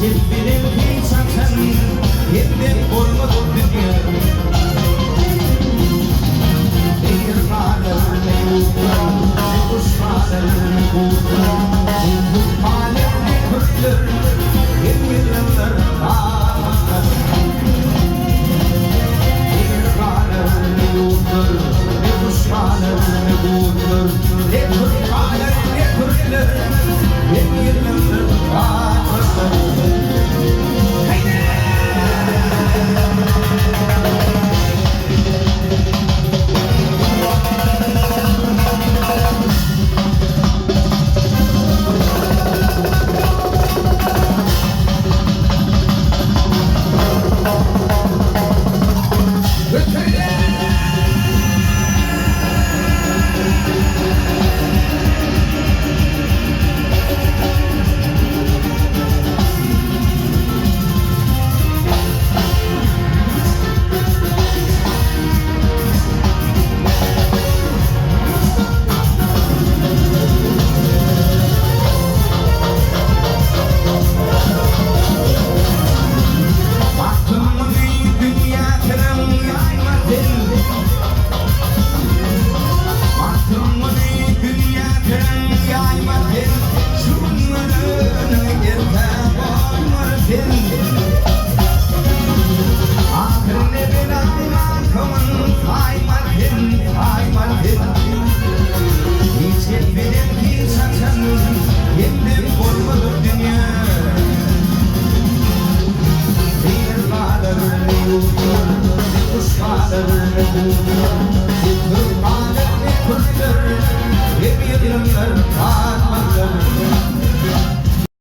benim hiç zaten yeniden olmadı dünya. Bir varır ne yurtlar, ne kuş varır ne kurtlar. Bu alem ne kırılır, hem yıllar ağlar. Bir varır ne yurtlar, ne kuş varır ne kurtlar. Ne kırık varır ne kırılır, hem yıllar ağlar. Father,